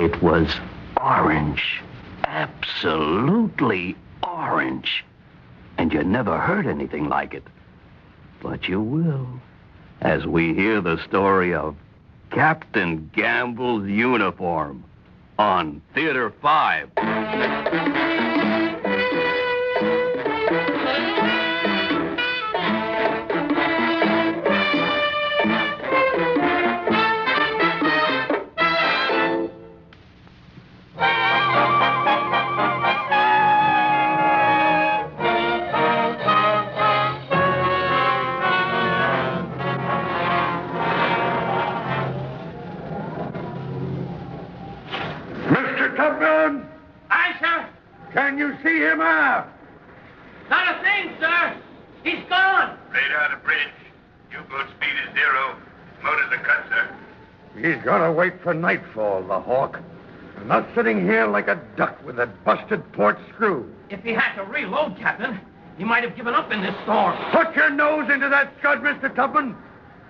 It was orange. Absolutely orange. And you never heard anything like it. But you will, as we hear the story of Captain Gamble's uniform on Theater 5. Can you see him out? Not a thing, sir. He's gone. Radar to bridge. U-boat speed is 0. Motors are cut, sir. He's gonna wait for nightfall, the hawk. I'm not sitting here like a duck with a busted port screw. If he had to reload, Captain, he might have given up in this storm. Put your nose into that scud, Mr. Tubman.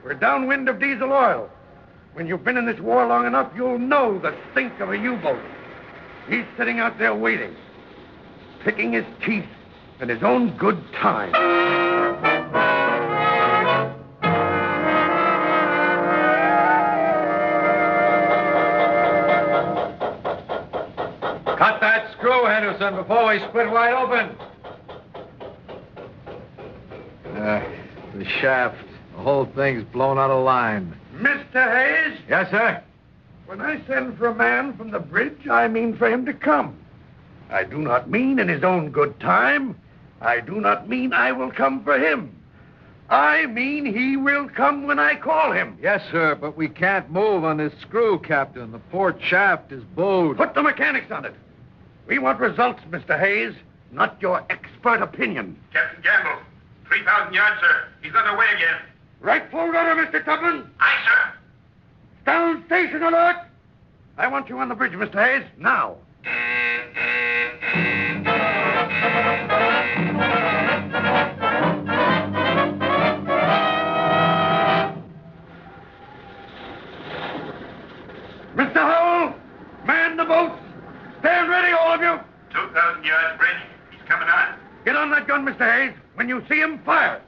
We're downwind of diesel oil. When you've been in this war long enough, you'll know the stink of a U-boat. He's sitting out there waiting, picking his teeth in his own good time. Cut that screw, Henderson, before we split wide open. The shaft. The whole thing's blown out of line. Mr. Hayes? Yes, sir? When I send for a man from the bridge, I mean for him to come. I do not mean in his own good time. I do not mean I will come for him. I mean he will come when I call him. Yes, sir, but we can't move on this screw, Captain. The port shaft is bowed. Put the mechanics on it. We want results, Mr. Hayes, not your expert opinion. Captain Gamble, 3,000 yards, sir. He's underway again. Right full rudder, Mr. Tubman. Aye, sir. Down station alert. I want you on the bridge, Mr. Hayes, now. Mr. Howell, man the boats. Stand ready, all of you. 2,000 yards bridge. He's coming on. Get on that gun, Mr. Hayes. When you see him, fire.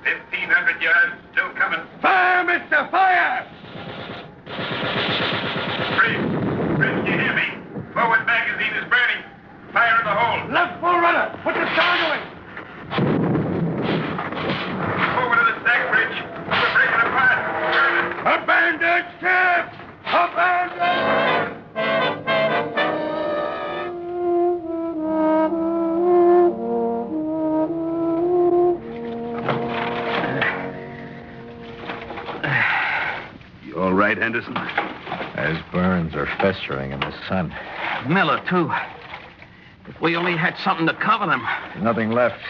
1,500 yards, still coming. Fire, mister, fire! Bridge, you hear me? Forward magazine is burning. Fire in the hole. Left full rudder. Put the star going. Forward of the stack bridge. We're breaking apart. Burn it. Abandoned ship! Abandoned! You all right, Henderson? His burns are festering in the sun. Miller, too. If we only had something to cover them. There's nothing left.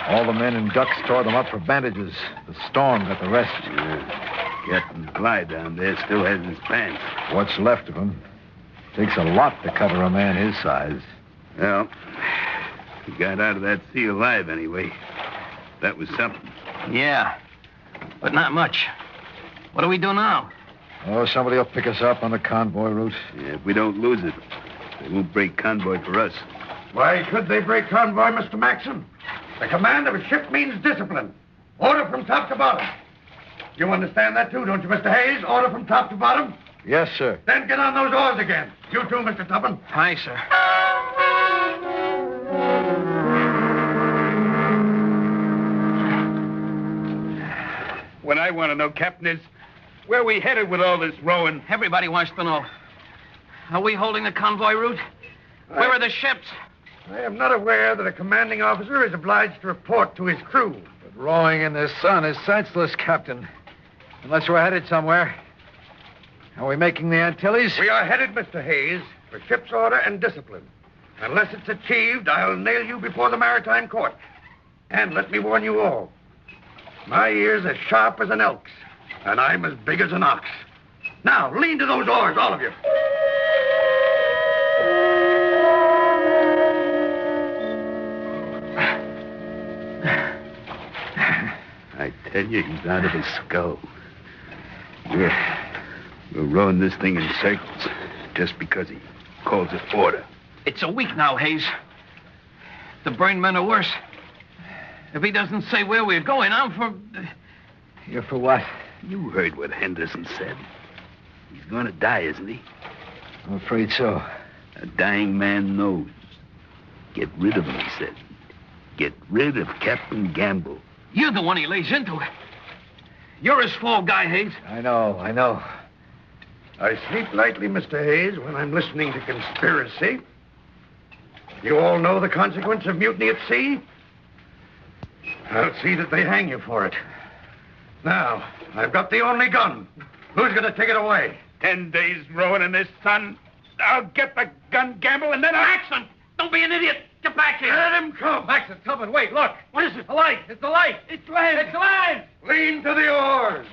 All the men and ducks tore them up for bandages. The storm got the rest. Captain Clyde down there still has his pants. What's left of him? Takes a lot to cover a man his size. Well, he got out of that sea alive anyway. That was something. Yeah, but not much. What do we do now? Oh, somebody will pick us up on the convoy route. Yeah, if we don't lose it, they won't break convoy for us. Why could they break convoy, Mr. Maxon? The command of a ship means discipline. Order from top to bottom. You understand that, too, don't you, Mr. Hayes? Order from top to bottom? Yes, sir. Then get on those oars again. You too, Mr. Tubman. Aye, sir. What I want to know, Captain, is where are we headed with all this rowing? Everybody wants to know. Are we holding the convoy route? Where are the ships? I am not aware that a commanding officer is obliged to report to his crew. But rowing in the sun is senseless, Captain. Unless we're headed somewhere. Are we making the Antilles? We are headed, Mr. Hayes, for ship's order and discipline. Unless it's achieved, I'll nail you before the maritime court. And let me warn you all, my ear's as sharp as an elk's, and I'm as big as an ox. Now, lean to those oars, all of you. I tell you, he's out of his skull. Yeah. We'll run this thing in circles just because he calls it order. It's a week now, Hayes. The burn men are worse. If he doesn't say where we're going, I'm for... You're for what? You heard what Henderson said. He's going to die, isn't he? I'm afraid so. A dying man knows. Get rid of him, he said. Get rid of Captain Gamble. You're the one he lays into. You're his fall guy, Hayes. I know. I sleep lightly, Mr. Hayes, when I'm listening to conspiracy. You all know the consequence of mutiny at sea? I'll see that they hang you for it. Now, I've got the only gun. Who's going to take it away? 10 days rowing in this sun. I'll get the gun, Gamble, and then I'll... Maxon! Don't be an idiot! Get back here! Let him come. Max, it's coming. Wait, look. What is it? The light. It's the light. It's land! It's land. Lean to the oars.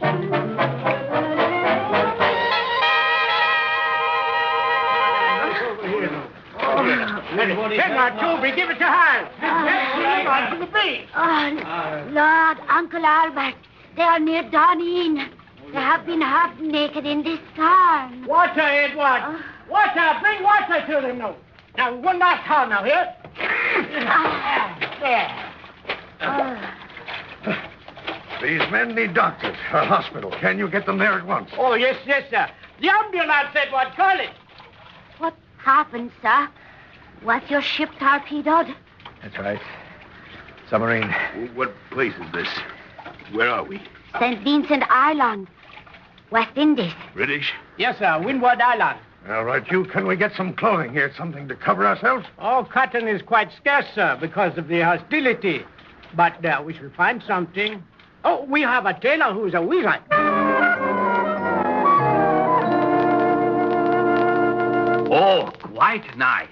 Come on, Toby, give it to her. To the beach. Oh, Lord, Uncle Albert, they are near Donine. They have been half naked in this storm. Water, Edward. Water, bring water to them now. Now, one last time now, here. There. These men need doctors, a hospital. Can you get them there at once? Oh, yes, sir. The ambulance, Edward, call it. What happened, sir? Was your ship torpedoed? That's right. Submarine. What place is this? Where are we? St. Vincent Island, West Indies. British? Yes, sir, Windward Island. All right, you. Can we get some clothing here, something to cover ourselves? Oh, cotton is quite scarce, sir, because of the hostility. But we shall find something. Oh, we have a tailor who's a wizard. Oh, quite nice.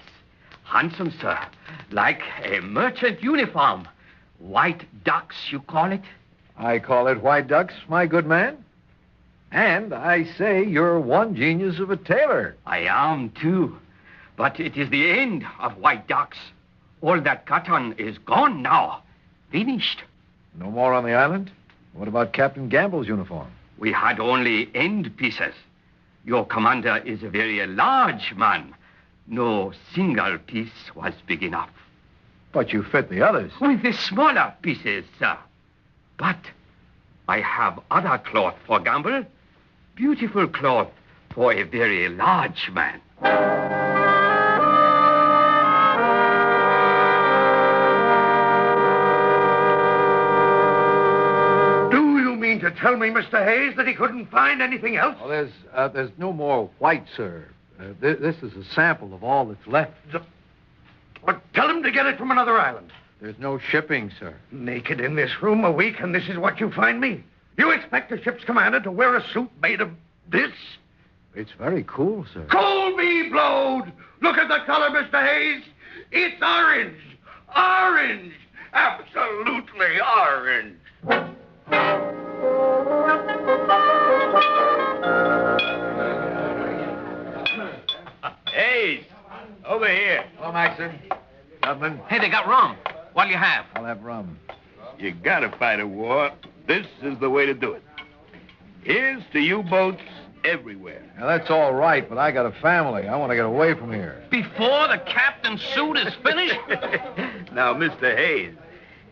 Handsome, sir. Like a merchant uniform. White ducks, you call it? I call it white ducks, my good man. And I say you're one genius of a tailor. I am, too. But it is the end of white ducks. All that cotton is gone now. Finished. No more on the island? What about Captain Gamble's uniform? We had only end pieces. Your commander is a very large man. No single piece was big enough. But you fit the others. With the smaller pieces, sir. But I have other cloth for Gamble. Beautiful cloth for a very large man. Do you mean to tell me, Mr. Hayes, that he couldn't find anything else? Well, there's no more white, sir. This is a sample of all that's left. But tell him to get it from another island. There's no shipping, sir. Naked in this room a week, and this is what you find me? You expect a ship's commander to wear a suit made of this? It's very cool, sir. Coal me blowed! Look at the color, Mr. Hayes. It's orange. Orange. Absolutely orange. Hayes, over here. Hello, Maxon. Tubman. Hey, they got rum. What'll you have? I'll have rum. You gotta fight a war. This is the way to do it. Here's to U-boats everywhere. Now, that's all right, but I got a family. I want to get away from here. Before the captain's suit is finished? Now, Mr. Hayes,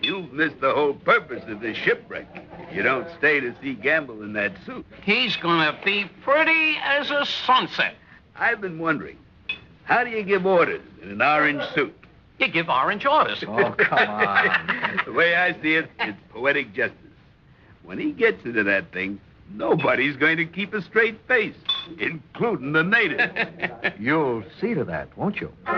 you've missed the whole purpose of this shipwreck. You don't stay to see Gamble in that suit. He's gonna be pretty as a sunset. I've been wondering, how do you give orders in an orange suit? You give orange orders. Oh, come on. The way I see it, it's poetic justice. When he gets into that thing, nobody's going to keep a straight face, including the natives. You'll see to that, won't you? Come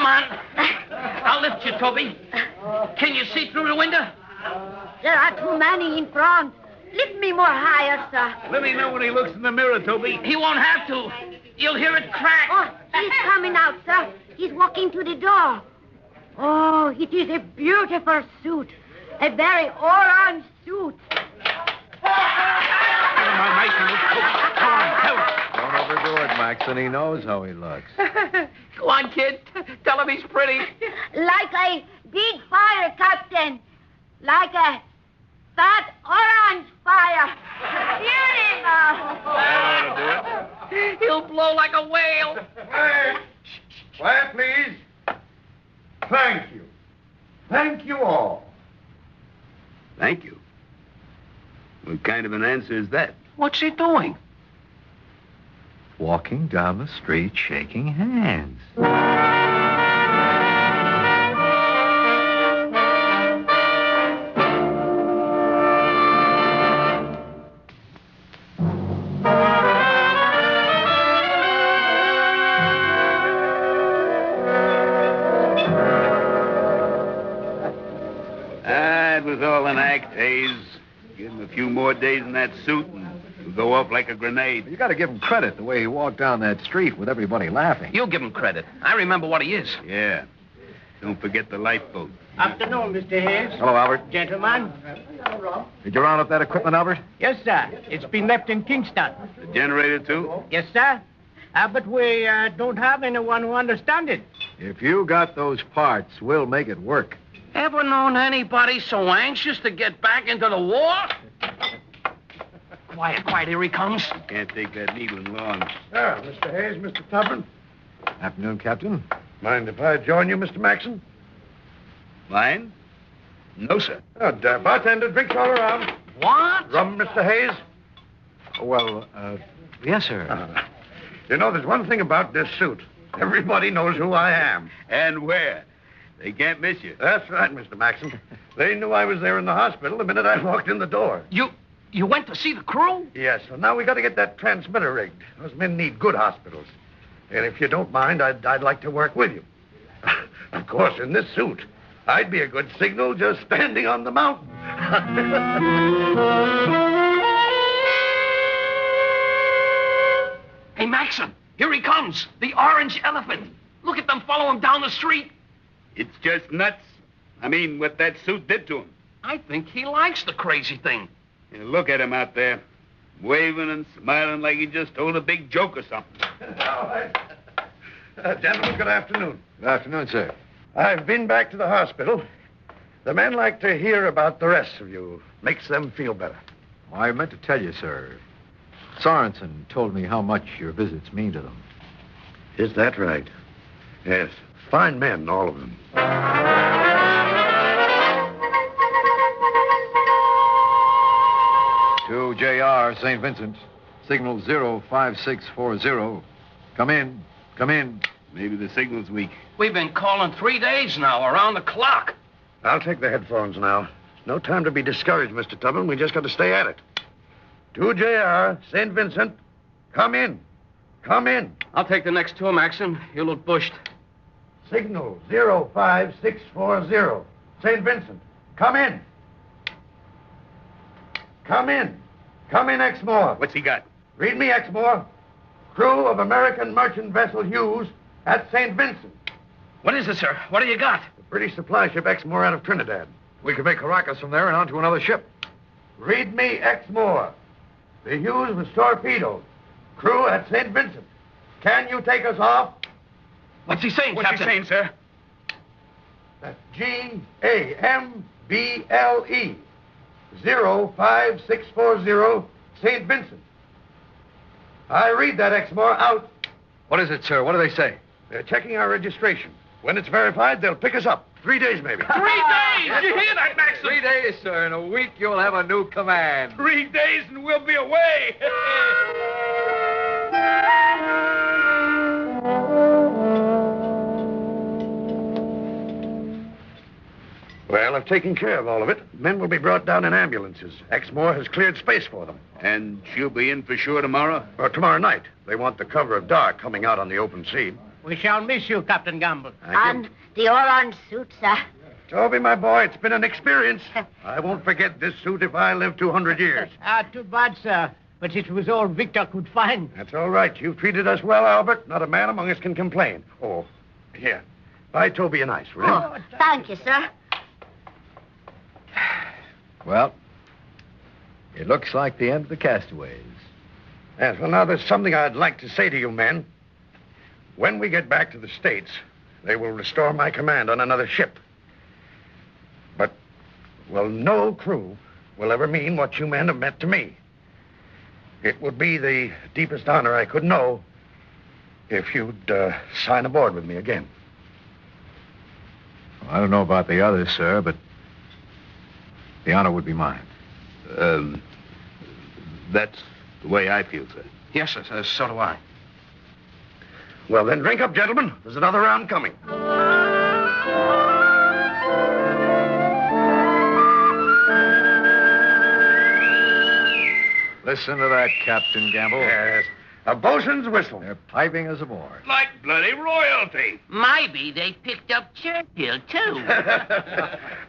on. I'll lift you, Toby. Can you see through the window? There are too many in front. Lift me more higher, sir. Let me know when he looks in the mirror, Toby. He won't have to. You'll hear it crack. Oh, he's coming out, sir. He's walking to the door. Oh, it is a beautiful suit. A very orange suit. Don't overdo it, Maxon. He knows how he looks. Go on, kid. Tell him he's pretty. Like a big fire, Captain. Like a fat orange fire. Beautiful. That ought to do it. He'll blow like a whale. Quiet. Quiet, please. Thank you. Thank you all. Thank you. What kind of an answer is that? What's he doing? Walking down the street shaking hands. It was all an act, Hayes. Give him a few more days in that suit and he'll go off like a grenade. You got to give him credit the way he walked down that street with everybody laughing. You give him credit. I remember what he is. Yeah. Don't forget the lifeboat. Afternoon, Mr. Hayes. Hello, Albert. Gentlemen. Did you round up that equipment, Albert? Yes, sir. It's been left in Kingston. The generator, too? Yes, sir. But we don't have anyone who understands it. If you got those parts, we'll make it work. Ever known anybody so anxious to get back into the war? Quiet, quiet, here he comes. Can't take that needling long. Mr. Hayes, Mr. Tubman. Afternoon, Captain. Mind if I join you, Mr. Maxon? Mine? No, sir. Bartender, drinks all around. What? Rum, Mr. Hayes? Well, yes, sir. You know, there's one thing about this suit. Everybody knows who I am. And where? They can't miss you. That's right, Mr. Maxon. They knew I was there in the hospital the minute I walked in the door. You went to see the crew? Yes, well, now we got to get that transmitter rigged. Those men need good hospitals. And if you don't mind, I'd like to work with you. Of course, in this suit, I'd be a good signal just standing on the mountain. Hey, Maxon, here he comes. The orange elephant. Look at them follow him down the street. It's just nuts. I mean, what that suit did to him. I think he likes the crazy thing. Yeah, look at him out there, waving and smiling like he just told a big joke or something. All right. Gentlemen, good afternoon. Good afternoon, sir. I've been back to the hospital. The men like to hear about the rest of you. Makes them feel better. Well, I meant to tell you, sir. Sorensen told me how much your visits mean to them. Is that right? Yes. Fine men, all of them. To JR, St. Vincent. Signal 05640. Come in. Come in. Maybe the signal's weak. We've been calling 3 days now, around the clock. I'll take the headphones now. No time to be discouraged, Mr. Tubman. We just got to stay at it. To JR, St. Vincent. Come in. Come in. I'll take the next two, Maxon. You look bushed. Signal 05640. St. Vincent. Come in. Come in. Come in, Exmoor. What's he got? Read me, Exmoor. Crew of American merchant vessel Hughes at St. Vincent. What is it, sir? What do you got? The British supply ship Exmoor out of Trinidad. We could make Caracas from there and onto another ship. Read me, Exmoor. The Hughes was torpedoed. Crew at St. Vincent. Can you take us off? What's he saying, What's Captain? he saying, sir? That's Gamble. 05640 St. Vincent. I read that, Exmoor. Out. What is it, sir? What do they say? They're checking our registration. When it's verified, they'll pick us up. 3 days, maybe. 3 days! Did you hear that, Maxon? 3 days, sir. In a week, you'll have a new command. 3 days and we'll be away. Well, I've taken care of all of it. Men will be brought down in ambulances. Exmoor has cleared space for them. And she'll be in for sure tomorrow? Or tomorrow night. They want the cover of dark coming out on the open sea. We shall miss you, Captain Gamble. And the orange suit, sir. Toby, my boy, it's been an experience. I won't forget this suit if I live 200 years. Too bad, sir. But it was all Victor could find. That's all right. You've treated us well, Albert. Not a man among us can complain. Oh, here. Buy Toby an ice, will you? Oh, thank you, sir. Well, it looks like the end of the castaways. Yes, well, now there's something I'd like to say to you men. When we get back to the States, they will restore my command on another ship. Well, no crew will ever mean what you men have meant to me. It would be the deepest honor I could know if you'd sign aboard with me again. Well, I don't know about the others, sir, but the honor would be mine. That's the way I feel, sir. Yes, sir. So do I. Well, then drink up, gentlemen. There's another round coming. Listen to that, Captain Gamble. Yes. A bosun's whistle. They're piping us aboard. Like bloody royalty. Maybe they picked up Churchill, too.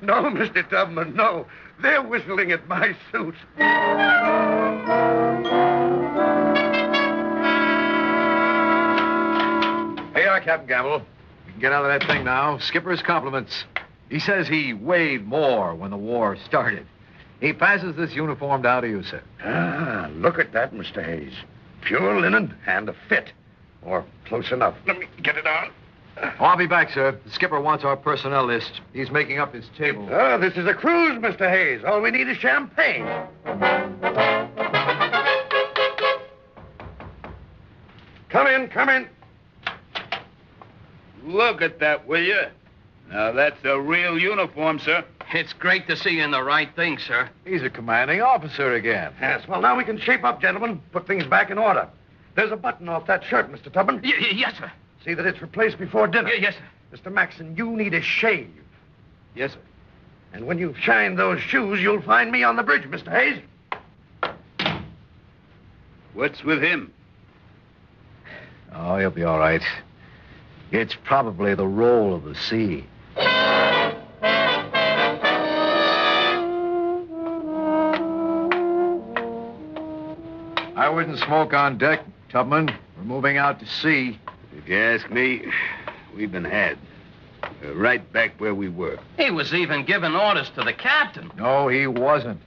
No, Mr. Tubman, no. They're whistling at my suit. Here you are, Captain Gamble. You can get out of that thing now. Skipper's compliments. He says he weighed more when the war started. He passes this uniform down to you, sir. Ah, look at that, Mr. Hayes. Pure linen and a fit. Or close enough. Let me get it on. Oh, I'll be back, sir. The skipper wants our personnel list. He's making up his table. Oh, this is a cruise, Mr. Hayes. All we need is champagne. Come in, come in. Look at that, will you? Now, that's a real uniform, sir. It's great to see you in the right thing, sir. He's a commanding officer again. Yes, well, now we can shape up, gentlemen. Put things back in order. There's a button off that shirt, Mr. Tubman. Yes, sir. See that it's replaced before dinner. Yes, sir. Mr. Maxon, you need a shave. Yes, sir. And when you've shined those shoes, you'll find me on the bridge, Mr. Hayes. What's with him? Oh, he'll be all right. It's probably the roll of the sea. I wouldn't smoke on deck, Tubman. We're moving out to sea. If you ask me, we've been had. We're right back where we were. He was even giving orders to the captain. No, he wasn't.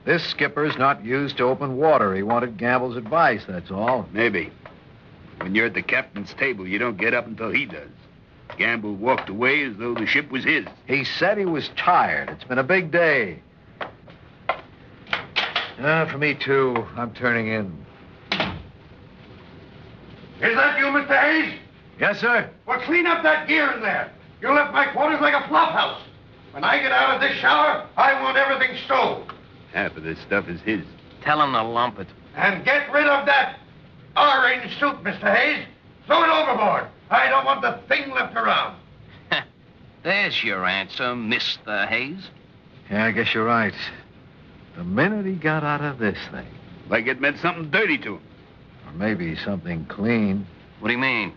This skipper's not used to open water. He wanted Gamble's advice, that's all. Maybe. When you're at the captain's table, you don't get up until he does. Gamble walked away as though the ship was his. He said he was tired. It's been a big day. For me, too. I'm turning in. Is that you, Mr. Hayes? Yes, sir? Well, clean up that gear in there. You left my quarters like a flop house. When I get out of this shower, I want everything stowed. Half of this stuff is his. Tell him to lump it. And get rid of that orange suit, Mr. Hayes. Throw it overboard. I don't want the thing left around. There's your answer, Mr. Hayes. Yeah, I guess you're right. The minute he got out of this thing. Like it meant something dirty to him. Or maybe something clean. What do you mean?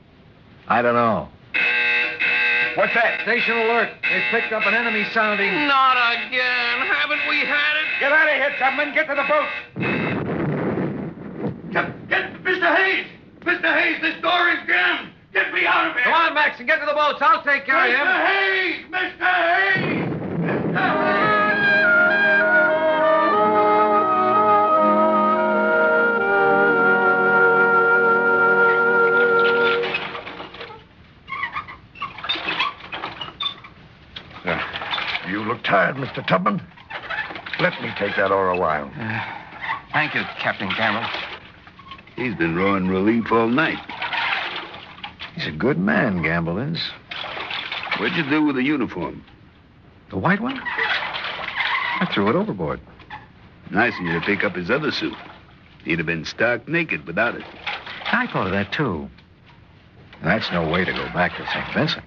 I don't know. What's that? Station alert. They picked up an enemy sounding. Not again. Haven't we had it? Get out of here, Tubman. Get to the boat. Get Mr. Hayes. Mr. Hayes, this door is jammed. Get me out of here. Come on, Max, and get to the boats. I'll take care of him. Mr. Hayes! Mr. Hayes! Mr. Hayes! You look tired, Mr. Tubman. Let me take that oar a while. Thank you, Captain Gamble. He's been rowing relief all night. He's a good man, Gamble is. What'd you do with the uniform? The white one? I threw it overboard. Nice of you to pick up his other suit. He'd have been stark naked without it. I thought of that, too. That's no way to go back to St. Vincent.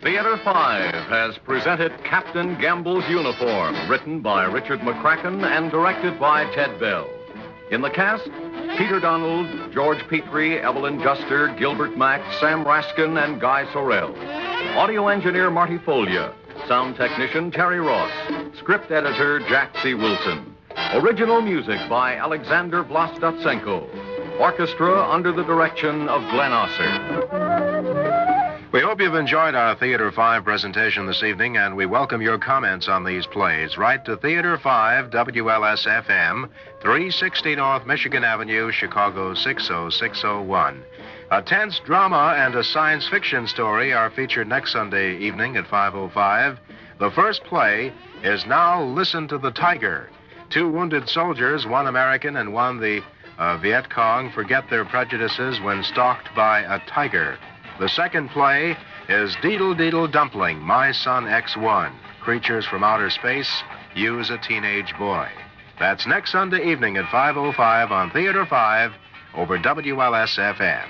Theater 5 has presented Captain Gamble's Uniform, written by Richard McCracken and directed by Ted Bell. In the cast, Peter Donald, George Petrie, Evelyn Juster, Gilbert Mack, Sam Raskin, and Guy Sorrell. Audio engineer Marty Folia. Sound technician Terry Ross. Script editor Jack C. Wilson. Original music by Alexander Vlastotsenko. Orchestra under the direction of Glenn Osser. We hope you've enjoyed our Theater 5 presentation this evening, and we welcome your comments on these plays. Write to Theater 5, WLS-FM, 360 North Michigan Avenue, Chicago 60601. A tense drama and a science fiction story are featured next Sunday evening at 5:05. The first play is Now Listen to the Tiger. Two wounded soldiers, one American and one the Viet Cong, forget their prejudices when stalked by a tiger. The second play is Deedle Deedle Dumpling, My Son X1. Creatures from outer space use a teenage boy. That's next Sunday evening at 5:05 on Theater 5 over WLS-FM.